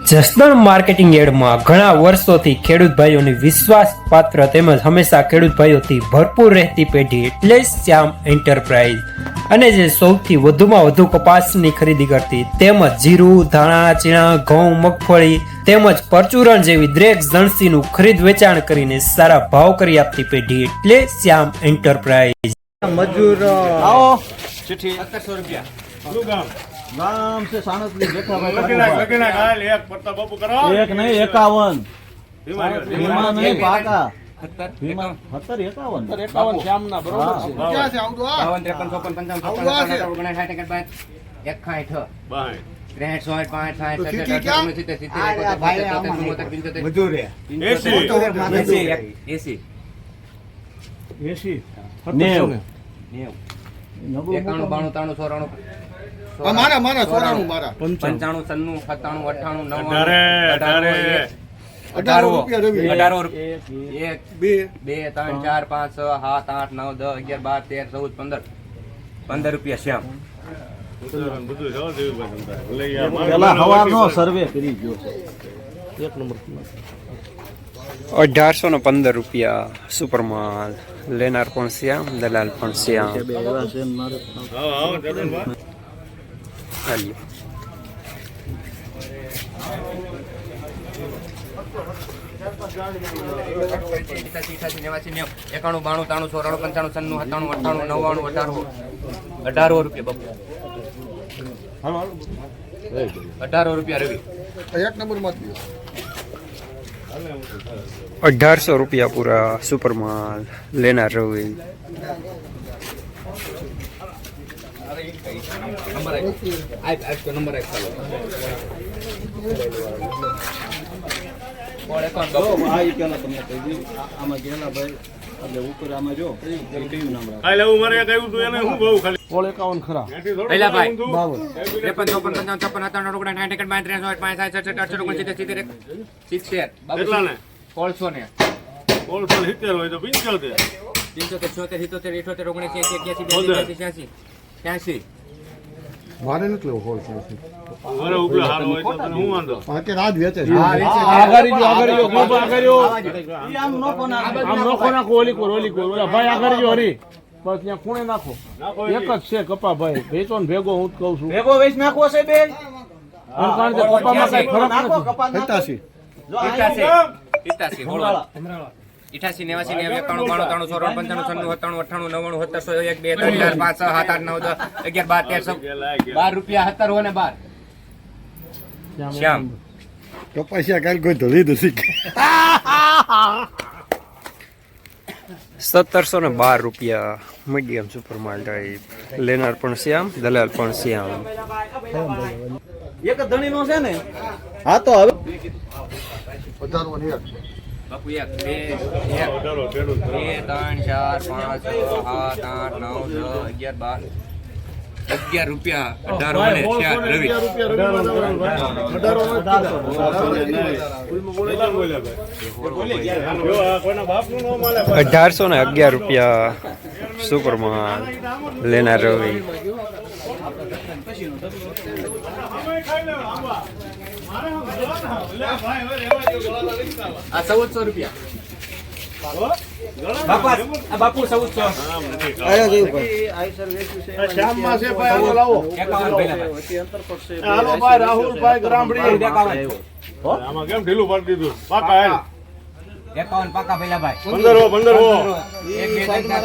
Jasdan marketing યાર્ડમાં ઘણા વર્ષોથી ખેડૂત ભાઈઓની વિશ્વાસપાત્ર તેમજ હંમેશા ખેડૂત ભાઈઓથી ભરપૂર રહેતી પેઢી એટલે શ્યામ એન્ટરપ્રાઇઝ અને જે સૌથી વધુમાં વધુ કપાસની ખરીદી કરતી તેમજ જીરું, ધાણા, ચીણા, ઘઉં, મગફળી તેમજ પરચુરણ જેવી દરેક જણસીનું ખરીદ વેચાણ કરીને સારા ભાવ કરી આપતી પેઢી એટલે શ્યામ એન્ટરપ્રાઇઝ। મજૂર આવો ચિઠ્ઠી 1700 રૂપિયા। શું ગામ? ગામ છે સાણસની જેઠાભાઈ લખીના ઘાલ એક પડતા બાપુ કરો એક નહીં 51 ભીમા નહીં પાકા 17 51 શ્યામના બરોબર છે ક્યાં છે આવડો 53 મજૂર મારા મારા 94 મારા 95 96 97 98 18 રૂપિયા રવિ 18 રૂપિયા 1 2 3 4 5 6 7 8 9 10 11 12 13 14 15 રૂપિયા શ્યામ। બધું જાવ દેવું પેલા હવાનો સર્વે કરી ગયો છે એક નંબર 1815 રૂપિયા સુપરમાલ। લેનાર પણ શ્યામ, દલાલ પણ શ્યામ। બે એવા છે ને મારે હા જગનભાઈ હાલ્યો। એકાણું 92 93 94 95 96 97 98 99 રૂપિયા બાપુ 18 રૂપિયા રવિ એક નંબર માં 1800 રૂપિયા પૂરા સુપરમાલ। લેનાર રવિ। નંબર ભાઈ પેલા તમે કહી દી આમાં ગેલા ભાઈ એટલે ઉપર આમાં જો કયું નામ રાખે કાલે હું મારે કહ્યું તું એને હું બહુ ખાલી પોળ 51 ખરા પહેલા ભાઈ 52 કેટલા ને કોળસો ને 70 હોય તો 75 મારે નથી લેવો હોલ મારે ઉપલા હારો હોય તો તને હું વાંધો અત્યારે આજ વેચે છે આગળ જો આમ નોખો નાખો ઓલી કોર ઓલા ભાઈ આગળ જો હરી બસ ત્યાં ખૂણે નાખો એક જ છે કપા ભાઈ વેચો ને ભેગો હું જ કહું છું ભેગો વેચ નાખવો છે બે કારણ કે કપામાં કઈ ફરક નથી 88 89 91 92 93 94 95 96 97 98 99 100 1 2 3 4 5 6 7 8 9 10 11 12 13 12 રૂપિયા 17 હો ને 12 શ્યામ। તો પૈસા કાલ કોઈ ધોલી દસી 1712 રૂપિયા મીડિયમ સુપરમાલ ટાઈપ। લેનાર પણ શ્યામ, દલાલ પણ શ્યામ। એક ધણી નો છે ને હા તો હવે 18 બાપુ 1 2 3 4 5 6 7 8 9 10 11 12 11 રૂપિયા 18 ને શ્યામ રવિ 1811 રૂપિયા સુપરમાલ। લેનાર રવિ। આ 1400 રૂપિયા બાપુ 1400 આયા જેવું ભાઈ આઈસર વેચ્યું છે શ્યામમાં છે ભાઈ આવો લાવો 51 અંતર પડશે હાલો ભાઈ રાહુલભાઈ ગ્રામડી 51 આમાં કેમ ઢીલું પાડી દીધું પાકા હેલ 51 પાકા પેલા ભાઈ 15 હો 15 હો 1 2 3 4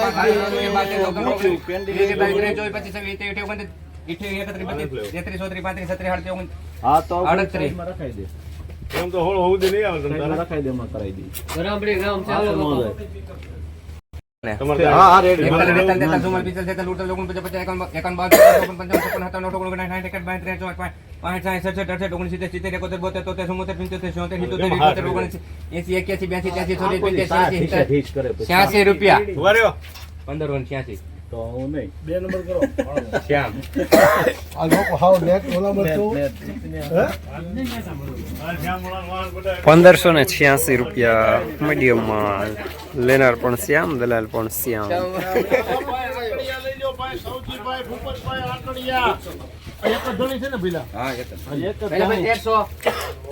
5 હા તો 38 રખાઈ દે એમ તો હોળ હોવું દે નહીં આવે તને તારે રખાઈ દે માં કરાઈ દે બરાબરી ગામ ચાલો તમારે હા રેડી રૂપિયા ઉભા રહ્યો 15 તો હું નહીં 2 નંબર કરો શ્યામ। આ લોકો હાવ નેટ ઓલા માં તો આ શ્યામવાળા માણસ બધા 1586 રૂપિયા મીડિયમ માલ। લેનાર પણ શ્યામ, દલાલ પણ શ્યામ। લઈ લો ભાઈ સૌજીભાઈ ભૂપતભાઈ આકડિયા એક જ ધણી છે ને ભીલા હા એક જ. પહેલા ભાઈ 1300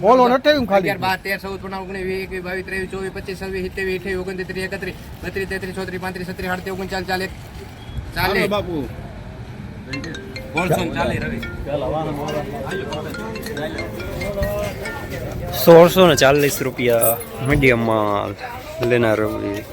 બોલો નથી ખાલી 1640 રૂપિયા મીડિયમ માલ લેનાર રવિ.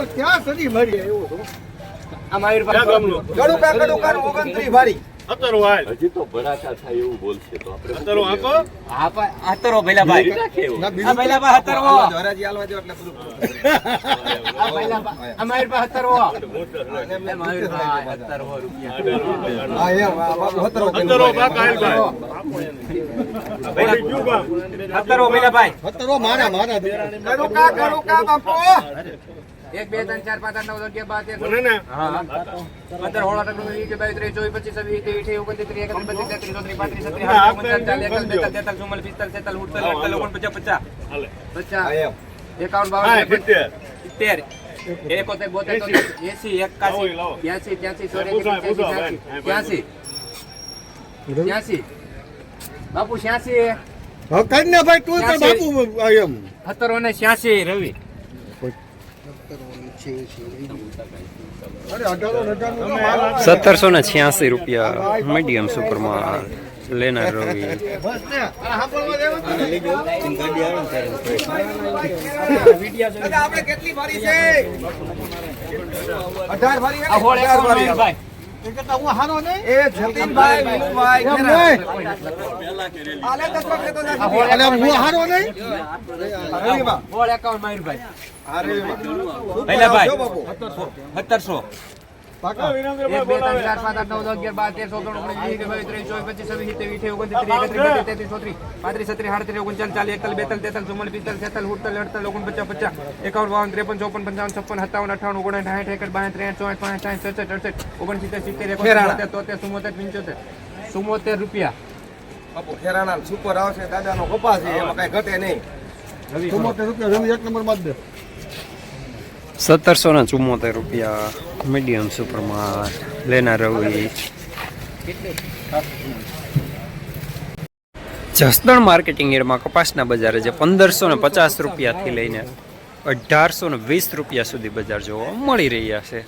ક્યાં સદી મળી એવું હજી તો ભડાકા થાય એવું બોલશે તો આપણે મારા મારા 1 2 3 4 5 8 9 10 બાપુ 86 કન્યા ભાઈ તું તો બાપુ એમ 17 અને 86 રવિ અરે 1786 રૂપિયા મીડિયમ સુપર માલ લેનાર રવિ. આપણે કેટલી ભારી છે 18 ભારી આ હોળ 18 ભાઈ હું હારો નહીં એ જતીનભાઈ વિનુભાઈ આલે દસ વખત તો અરે હું હારો નહીં હોળ 51 માયુરભાઈ પહેલા ભાઈ 1700 પાકા 1 2 3 4 5 8 9 10 11 12 13 14 15 16 17 18 24 25 26 27 28 29 30 31 32 33 34 35 37 38 39 40 41 42 43 44 45 46 47 48 51 53 57 રૂપિયા બાપુ ખેરાણા સુપર આવશે દાદાનો કપાસ છે એમાં કઈ ઘટે નહીં 74 રૂપિયા રવિ એક નંબર માં જ દે 1774 રૂપિયા મીડિયમ સુપરમાં લેના રવિ. જસદણ માર્કેટિંગ એરિયામાં કપાસના બજારે જે 1550 રૂપિયાથી લઈને 1820 રૂપિયા સુધી બજાર જોવા મળી રહ્યા છે.